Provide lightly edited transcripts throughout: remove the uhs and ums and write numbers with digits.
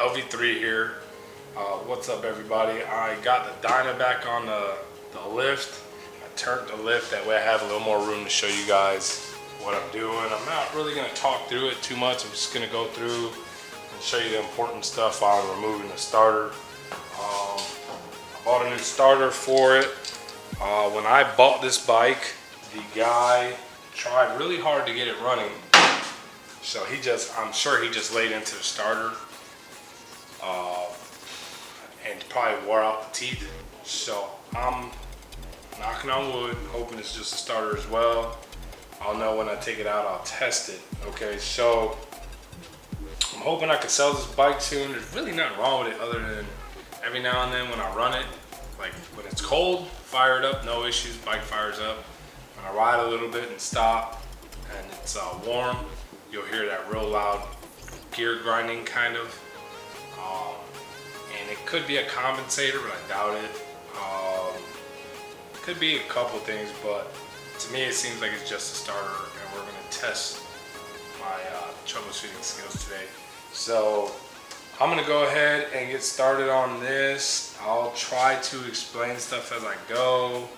LV3 here. What's up, everybody? I got the dyna back on the lift. I turned the lift, that way I have a little more room to show you guys what I'm doing. I'm not really going to talk through it too much. I'm just going to go through and show you the important stuff while I'm removing the starter. I bought a new starter for it. When I bought this bike, the guy tried really hard to get it running. So I'm sure he just laid into the starter and probably wore out the teeth. So I'm knocking on wood, hoping it's just a starter as well. I'll know when I take it out, I'll test it. Okay, so I'm hoping I can sell this bike soon. There's really nothing wrong with it other than every now and then when I run it, like when it's cold, fire it up, no issues, bike fires up. When I ride a little bit and stop and it's warm, you'll hear that real loud gear grinding kind of. And it could be a compensator, but I doubt it. Could be a couple things, but to me it seems like it's just a starter, and we're gonna test my troubleshooting skills today. So I'm gonna go ahead and get started on this. I'll try to explain stuff as I go.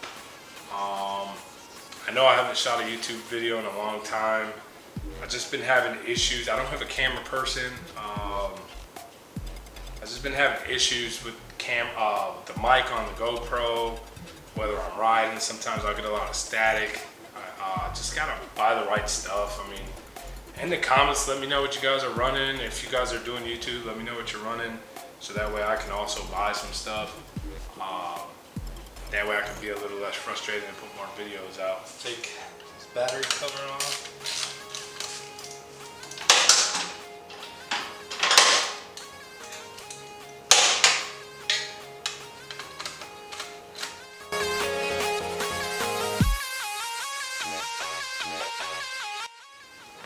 I know I haven't shot a YouTube video in a long time. I've just been having issues. I don't have a camera person. I've just been having issues with the mic on the GoPro, whether I'm riding. Sometimes I'll get a lot of static. I just gotta buy the right stuff. I mean, in the comments, let me know what you guys are running. If you guys are doing YouTube, let me know what you're running, so that way I can also buy some stuff. That way I can be a little less frustrated and put more videos out. Take this battery cover off.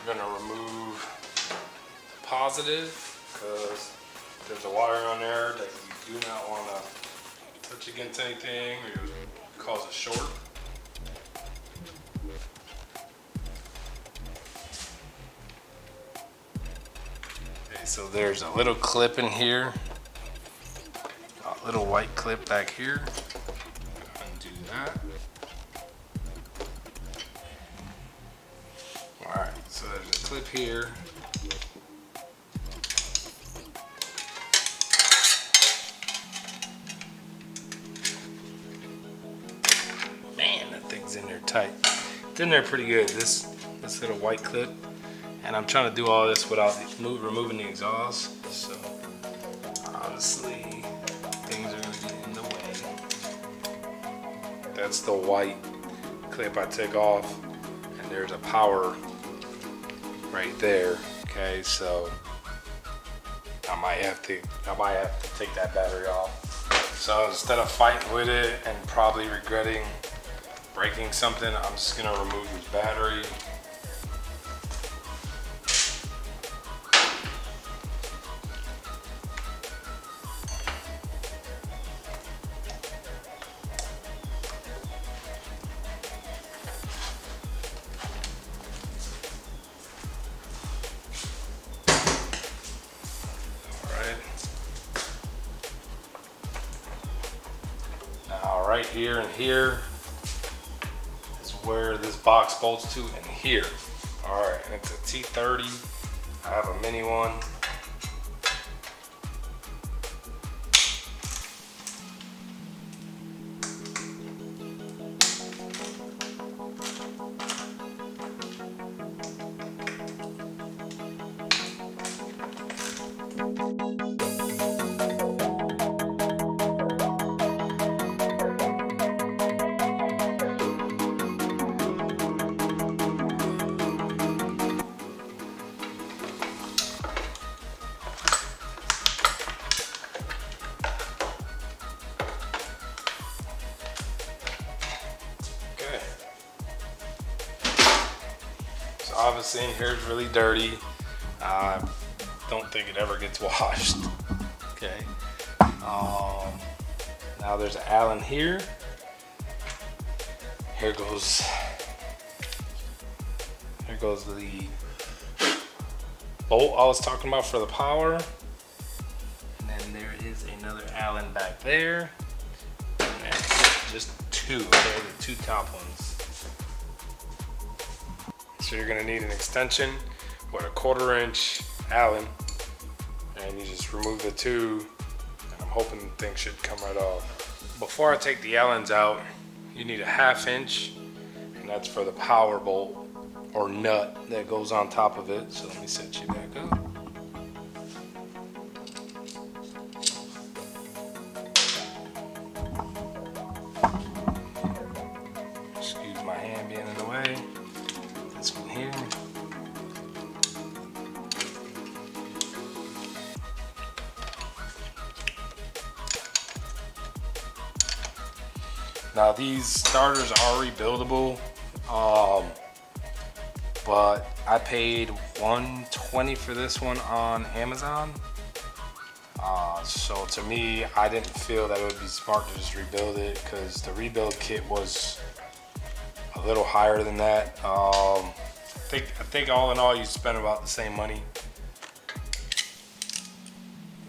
We're gonna remove the positive because there's a wire on there that you do not want to touch against anything or you'll cause a short. Okay, so there's a little clip in here, a little white clip back here. Undo that. Alright, so there's a clip here. Man, that thing's in there tight. It's in there pretty good, this little white clip. And I'm trying to do all this without removing the exhaust. So, honestly, things are going to get in the way. That's the white clip I take off. And there's a power right there. Okay, so I might have to take that battery off. So instead of fighting with it and probably regretting breaking something, I'm just gonna remove this battery. Right here and here is where this box bolts to, and here. All right, and it's a T30. I have a mini one. Obviously in here is really dirty. I don't think it ever gets washed. Okay. Now there's an Allen here. Here goes the bolt I was talking about for the power. And there is another Allen back there. And that's just two, okay, the two top ones. So you're gonna need an extension with a 1/4 inch Allen, and you just remove the two, and I'm hoping things should come right off. Before I take the Allens out, you need a 1/2 inch, and that's for the power bolt or nut that goes on top of it. So let me set you back up. Excuse my hand being in the way. This one here. Now these starters are rebuildable, but I paid $120 for this one on Amazon. So to me, I didn't feel that it would be smart to just rebuild it, because the rebuild kit was a little higher than that. I think all in all you spend about the same money.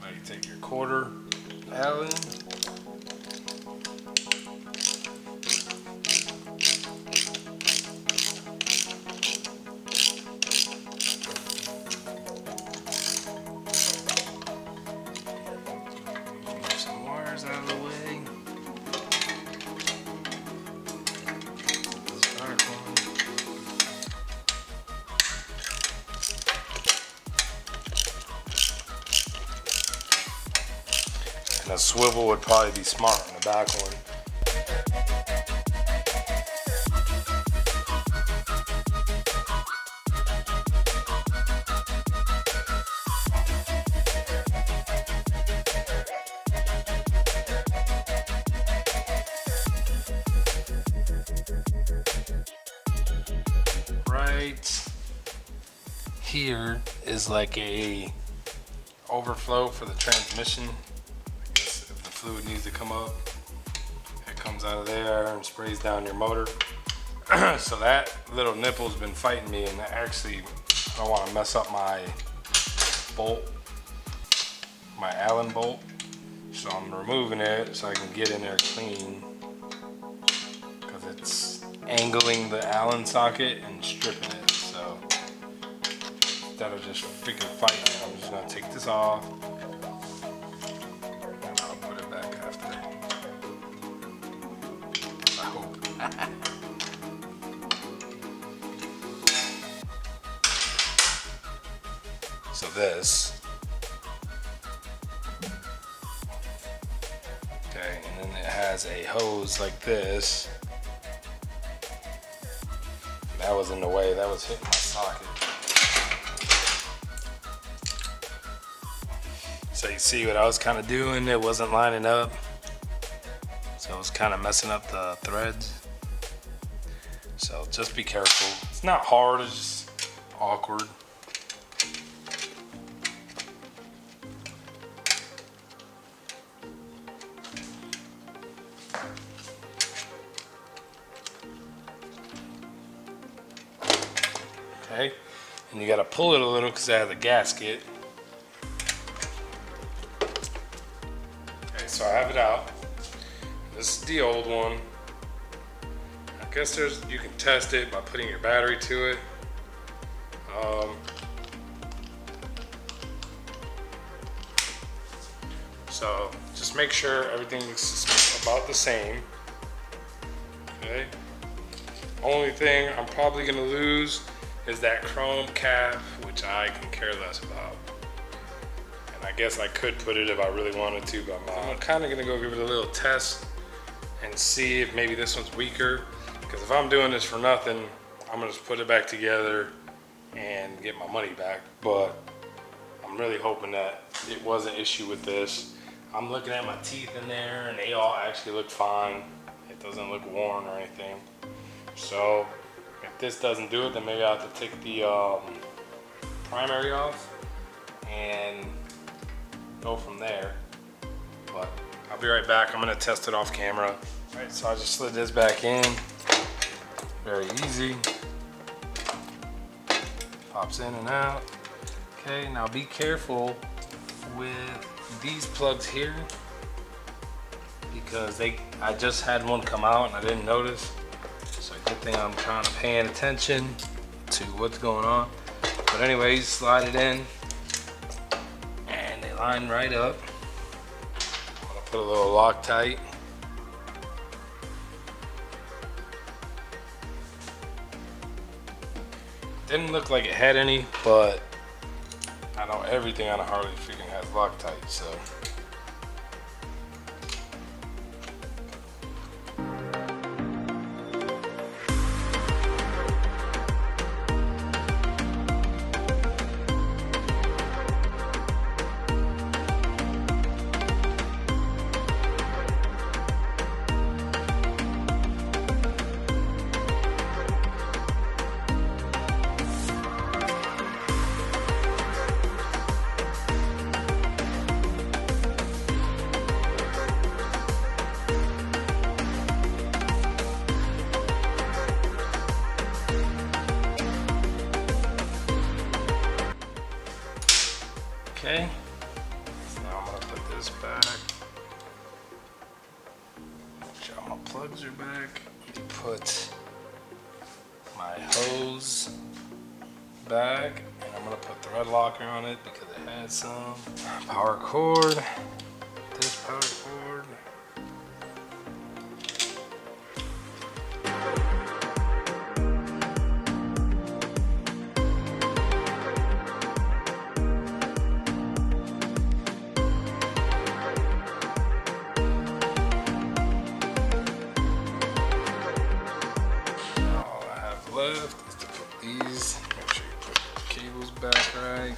Now you take your 1/4 Allen. Out of the way. And a swivel would probably be smart on the back one. Right here is like a overflow for the transmission. I guess if the fluid needs to come up, it comes out of there and sprays down your motor. So that little nipple's been fighting me, and actually I don't want to mess up my bolt, my Allen bolt. So I'm removing it so I can get in there clean, because it's angling the Allen socket and stripping it. So instead of just freaking fighting it, I'm just gonna take this off and I'll put it back after. I hope. So this, okay, and then it has a hose like this. That was in the way, that was hitting my socket. So you see what I was kind of doing, it wasn't lining up. So I was kind of messing up the threads. So just be careful. It's not hard, it's just awkward. Okay, and you gotta pull it a little because it has a gasket. Okay, so I have it out. This is the old one. I guess you can test it by putting your battery to it. So just make sure everything's about the same. Okay. Only thing I'm probably gonna lose is that chrome cap, which I can care less about. And I guess I could put it if I really wanted to, but I'm kind of gonna go give it a little test and see if maybe this one's weaker. Because if I'm doing this for nothing, I'm gonna just put it back together and get my money back. But I'm really hoping that it was an issue with this. I'm looking at my teeth in there and they all actually look fine. It doesn't look worn or anything. So if this doesn't do it, then maybe I'll have to take the primary off and go from there. But I'll be right back. I'm gonna test it off camera. All right, so I just slid this back in. Very easy. Pops in and out. Okay, now be careful with these plugs here because I just had one come out and I didn't notice. So good thing I'm kind of paying attention to what's going on. But anyways, slide it in and they line right up. I'm gonna put a little Loctite. Didn't look like it had any, but I know everything on a Harley freaking has Loctite, so. Okay, so now I'm gonna put this back. Make sure my plugs are back. Put my hose back, and I'm gonna put thread locker on it because it has some power cord. This power cord. Left is to put these, make sure you put the cables back right.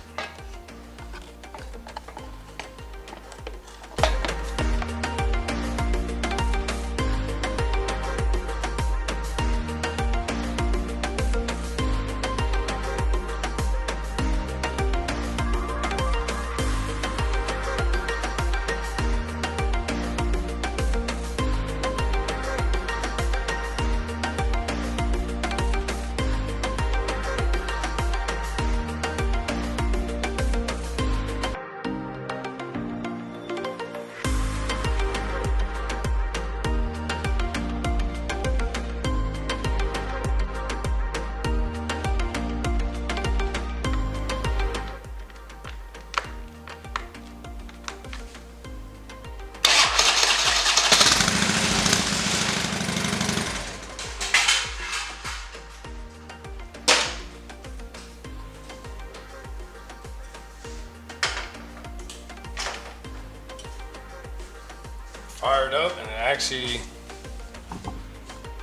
Fired up, and it actually,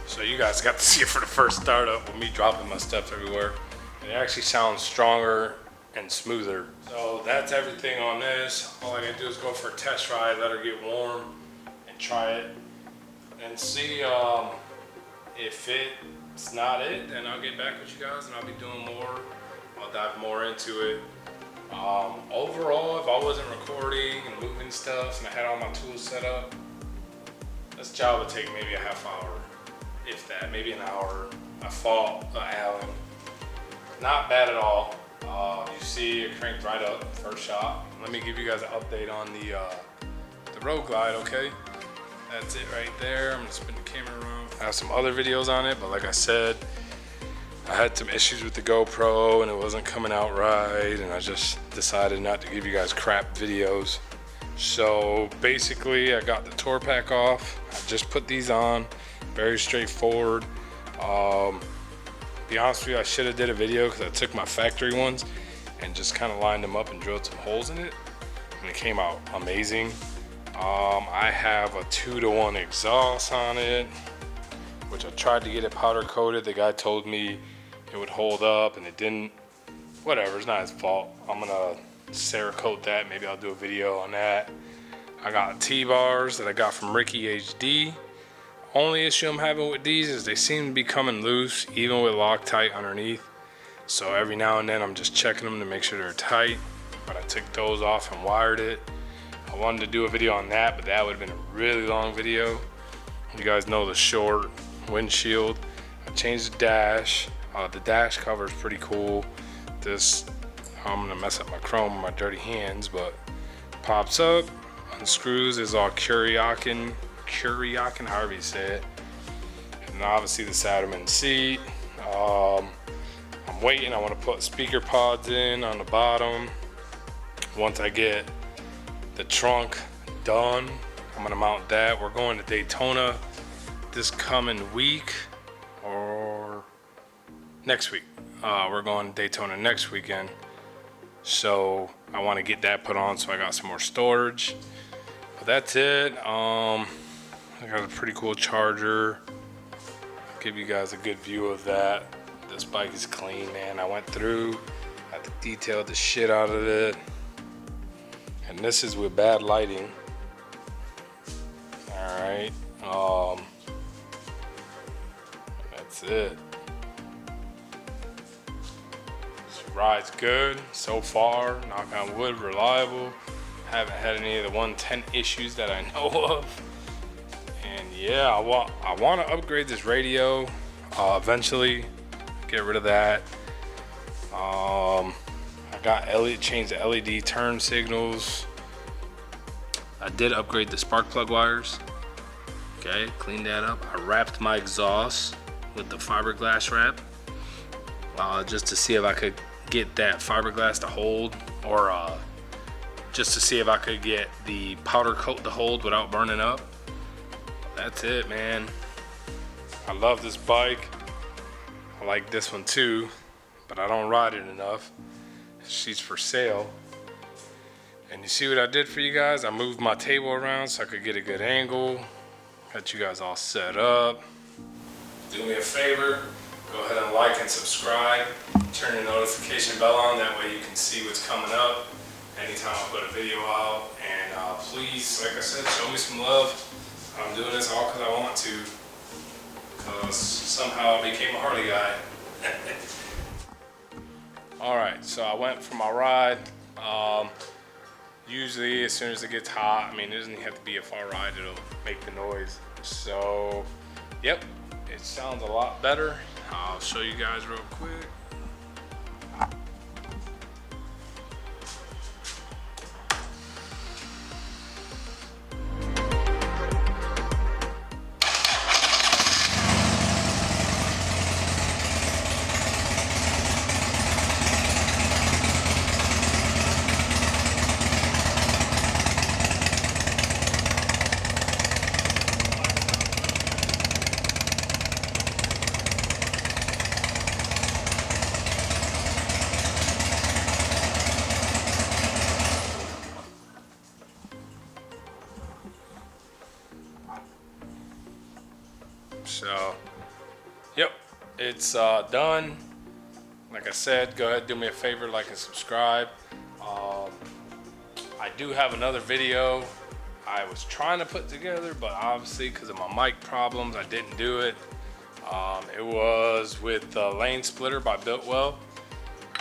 so you guys got to see it for the first startup with me dropping my stuff everywhere. It actually sounds stronger and smoother. So that's everything on this. All I gotta do is go for a test ride, let her get warm, and try it, and see if it's not it, then I'll get back with you guys and I'll be doing more. I'll dive more into it. Overall, if I wasn't recording and moving stuff and I had all my tools set up, this job would take maybe a half hour, if that, maybe an hour. I fought Allen. Not bad at all. You see it cranked right up, first shot. Let me give you guys an update on the roadglide, okay? That's it right there. I'm gonna spin the camera around. I have some other videos on it, but like I said, I had some issues with the GoPro and it wasn't coming out right, and I just decided not to give you guys crap videos. So basically I got the tour pack off. I just put these on, very straightforward. Be honest with you, I should have did a video because I took my factory ones and just kind of lined them up and drilled some holes in it, and it came out amazing. I have a 2-to-1 exhaust on it, which I tried to get it powder coated. The guy told me it would hold up and it didn't. Whatever, it's not his fault. I'm gonna Cerakote that. Maybe I'll do a video on that. I got T-bars that I got from Ricky HD. Only issue I'm having with these is they seem to be coming loose, even with Loctite underneath. So every now and then I'm just checking them to make sure they're tight. But I took those off and wired it. I wanted to do a video on that, but that would have been a really long video. You guys know the short windshield. I changed the dash. The dash cover is pretty cool. This, I'm gonna mess up my chrome with my dirty hands, but Pops up, unscrews, is all Kuryakin, however you say it. And obviously the Satterman seat. I'm waiting, I want to put speaker pods in on the bottom. Once I get the trunk done, I'm gonna mount that. We're going to Daytona this coming week, or next week. We're going to Daytona next weekend. So I want to get that put on so I got some more storage. But that's it. I got a pretty cool charger. I'll give you guys a good view of that. This bike is clean, man. I went through, had to detail the shit out of it. And this is with bad lighting. Alright. That's it. This ride's good so far. Knock on wood, reliable. Haven't had any of the 110 issues that I know of. And yeah, I want to upgrade this radio eventually. Get rid of that. I got changed the LED turn signals. I did upgrade the spark plug wires. Okay, cleaned that up. I wrapped my exhaust with the fiberglass wrap, just to see if I could get that fiberglass to hold, or just to see if I could get the powder coat to hold without burning up. That's it, man. I love this bike. I like this one too, but I don't ride it enough. She's for sale. And you see what I did for you guys? I moved my table around so I could get a good angle. Got you guys all set up. Do me a favor, go ahead and like and subscribe. Turn your notification bell on, that way you can see what's coming up anytime I put a video out. And please, like I said, show me some love. I'm doing this all because I want to, because somehow I became a Harley guy. Alright, so I went for my ride. Usually as soon as it gets hot, I mean, it doesn't have to be a far ride, it'll make the noise. So, yep, it sounds a lot better. I'll show you guys real quick. So, yep, it's done. Like I said, go ahead, do me a favor, like and subscribe. I do have another video I was trying to put together, but obviously because of my mic problems, I didn't do it. It was with the lane splitter by Biltwell.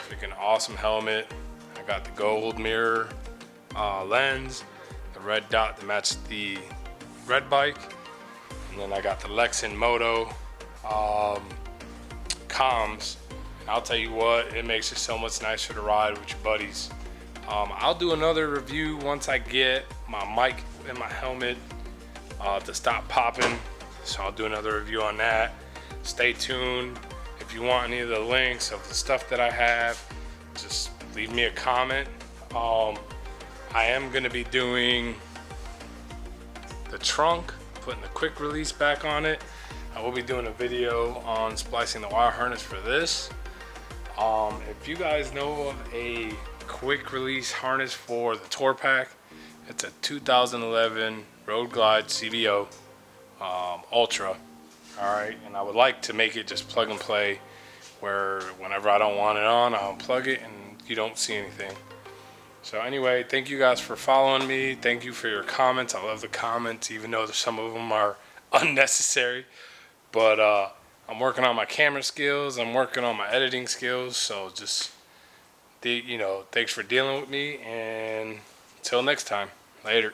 Freaking awesome helmet. I got the gold mirror lens, the red dot to match the red bike. And then I got the Lexan Moto comms. And I'll tell you what, it makes it so much nicer to ride with your buddies. I'll do another review once I get my mic and my helmet to stop popping. So I'll do another review on that. Stay tuned. If you want any of the links of the stuff that I have, just leave me a comment. I am going to be doing the trunk, putting the quick release back on it. I will be doing a video on splicing the wire harness for this. If you guys know of a quick release harness for the Tour Pack, it's a 2011 roadglide CVO Ultra. Alright, and I would like to make it just plug and play, where whenever I don't want it on, I'll unplug it and you don't see anything. So anyway, thank you guys for following me. Thank you for your comments. I love the comments, even though some of them are unnecessary. But I'm working on my camera skills. I'm working on my editing skills. So just, thanks for dealing with me. And until next time, later.